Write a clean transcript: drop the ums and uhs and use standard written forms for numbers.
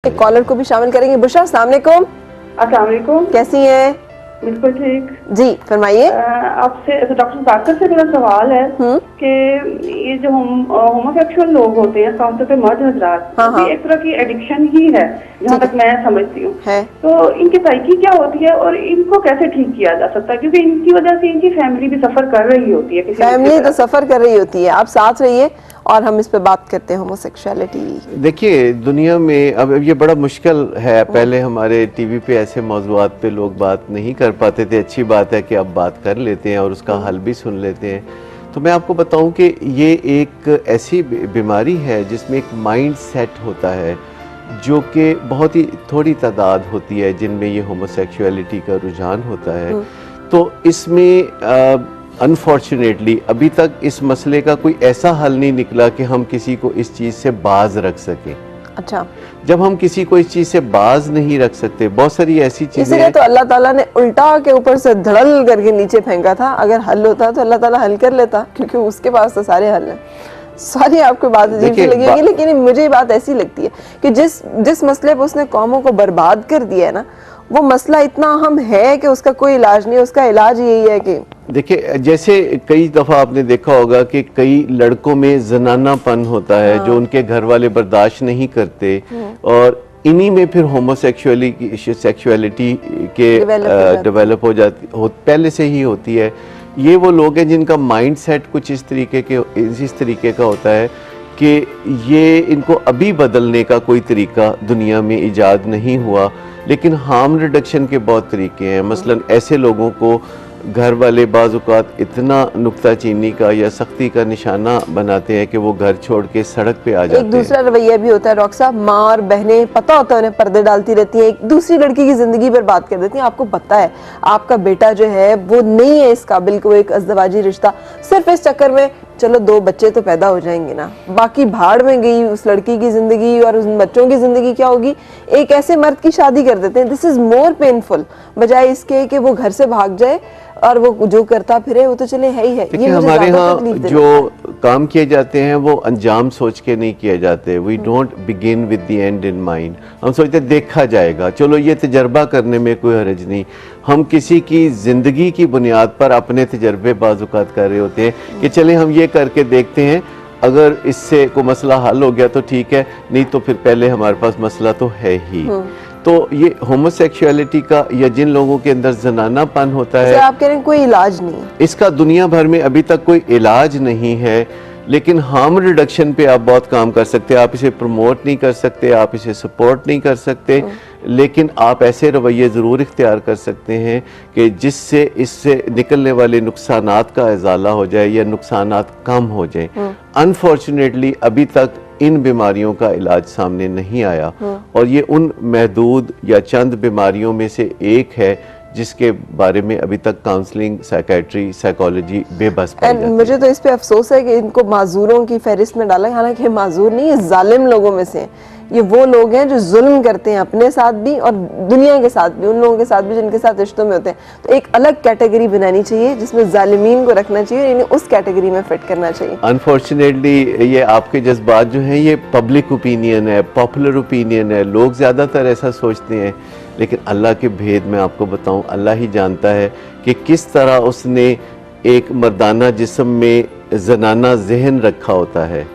एक कॉलर को भी शामिल करेंगे। बुशरा, अस्सलाम वालेकुम। अस्सलाम वालेकुम। कैसी हैं? बिल्कुल ठीक जी, फरमाइए। आपसे डॉक्टर बाकर से मेरा सवाल है कि ये जो होमोसेक्सुअल लोग होते हैं, खासतौर पे मर्द हजरात, हाँ। एक तरह की एडिक्शन ही है जहाँ तक मैं समझती हूँ। तो इनकी तरीकी क्या होती है और इनको कैसे ठीक किया जा सकता है, क्योंकि इनकी वजह से इनकी फैमिली भी सफर कर रही होती है। फैमिली तो सफर कर रही होती है। आप साथ रहिए और हम इस पे बात करते हैं होमोसेक्सुअलिटी। देखिए, दुनिया में अब ये बड़ा मुश्किल है। पहले हमारे टीवी पे ऐसे मौज़ूआत पे लोग बात नहीं कर पाते थे। अच्छी बात है कि अब बात कर लेते हैं और उसका हल भी सुन लेते हैं। तो मैं आपको बताऊं कि ये एक ऐसी बीमारी है जिसमें एक माइंड सेट होता है, जो कि बहुत ही थोड़ी तादाद होती है जिनमें ये होमोसेक्सुअलिटी का रुझान होता है। तो इसमें अनफॉर्चुनेटली अभी तक इस मसले का कोई ऐसा हल नहीं निकला कि हम किसी को इस चीज़ से बाज रख सकें। अच्छा, जब हम किसी को इस चीज़ से बाज नहीं रख सकते, बहुत सारी ऐसी चीज़ें, इसलिए तो अल्लाह ताला ने उल्टा के ऊपर से धड़ल करके नीचे फेंका था। अगर हल होता तो अल्लाह ताला हल कर लेता, क्योंकि उसके पास तो सारे हल हैं। सारी आपको बात अजीब सी लगी होगी, लेकिन मुझे ये बात ऐसी लगती है कि जिस मसले पर उसने कौमों को बर्बाद कर दिया है ना, वो मसला इतना अहम है कि उसका कोई इलाज नहीं। उसका इलाज यही है कि देखिए, जैसे कई दफ़ा आपने देखा होगा कि कई लड़कों में जनानापन होता है जो उनके घर वाले बर्दाश्त नहीं करते, और इन्हीं में फिर सेक्सुअलिटी के डेवलप हो जाती पहले से ही होती है। ये वो लोग हैं जिनका माइंड सेट कुछ इस तरीके का होता है कि ये इनको अभी बदलने का कोई तरीका दुनिया में इजाद नहीं हुआ, लेकिन हार्म रिडक्शन के बहुत तरीके हैं। मसलन ऐसे लोगों को घर वाले बाज़-औक़ात इतना नुक्ताचीनी का या सख्ती का निशाना बनाते हैं कि वो घर छोड़ के सड़क पे आ जाते हैं। एक दूसरा रवैया भी होता है डॉक्टर साहब। माँ और बहनें पता होता है उन्हें पर्दे डालती रहती हैं, एक दूसरी लड़की की जिंदगी बर्बाद कर देती हैं। आपको पता है आपका बेटा जो है वो नहीं है इस काबिल को एक अज़दवाजी रिश्ता, सिर्फ इस चक्कर में चलो 2 बच्चे तो पैदा हो जाएंगे ना, बाकी भाड़ में गई उस लड़की की जिंदगी और उस बच्चों की जिंदगी क्या होगी। एक ऐसे मर्द की शादी कर देते हैं, दिस इज मोर पेनफुल, बजाय इसके कि वो घर से भाग जाए और वो जो करता फिरे वो तो चले है ही है। ये हमारे यहाँ जो काम किए जाते हैं वो अंजाम सोच के नहीं किए जाते। We don't begin with the end in mind. हम सोचते देखा जाएगा, चलो ये तजर्बा करने में कोई हर्ज नहीं। हम किसी की ज़िंदगी की बुनियाद पर अपने तजर्बे बाज़-औक़ात कर रहे होते हैं कि चले हम ये करके देखते हैं, अगर इससे कोई मसला हल हो गया तो ठीक है, नहीं तो फिर पहले हमारे पास मसला तो है ही। तो ये होमोसेक्सुअलिटी का या जिन लोगों के अंदर जनानापन होता है, आप कह रहे हैं कोई इलाज नहीं, इसका दुनिया भर में अभी तक कोई इलाज नहीं है। लेकिन हार्म रिडक्शन पे आप बहुत काम कर सकते हैं। आप इसे प्रमोट नहीं कर सकते, आप इसे सपोर्ट नहीं कर सकते, लेकिन आप ऐसे रवैये ज़रूर इख्तियार कर सकते हैं कि जिससे इससे निकलने वाले नुकसानात का इजाला हो जाए या नुकसानात कम हो जाए। अनफॉर्चुनेटली अभी तक इन बीमारियों का इलाज सामने नहीं आया, और ये उन महदूद या चंद बीमारियों में से एक है जिसके बारे में अभी तक काउंसलिंग, साइकेट्री, साइकोलॉजी बेबस पाई जाती है। मुझे तो इस पे अफसोस है कि इनको माजूरों की फहरिस्त में डाला, हालांकि ये माजूर नहीं, ये जालिम लोगों में से हैं। ये वो लोग हैं जो जुल्म करते हैं अपने साथ भी और दुनिया के साथ भी, उन लोगों के साथ भी जिनके साथ रिश्तों में होते हैं। तो एक अलग कैटेगरी बनानी चाहिए जिसमें जालिमीन को रखना चाहिए, इन्हें उस कैटेगरी में फिट करना चाहिए। अनफॉर्चुनेटली ये आपके जज्बात जो हैं ये पब्लिक ओपिनियन है, पॉपुलर ओपिनियन है, लोग ज़्यादातर ऐसा सोचते हैं। लेकिन अल्लाह के भेद मैं आपको बताऊं, अल्लाह ही जानता है कि किस तरह उसने एक मर्दाना जिस्म में जनाना जहन रखा होता है।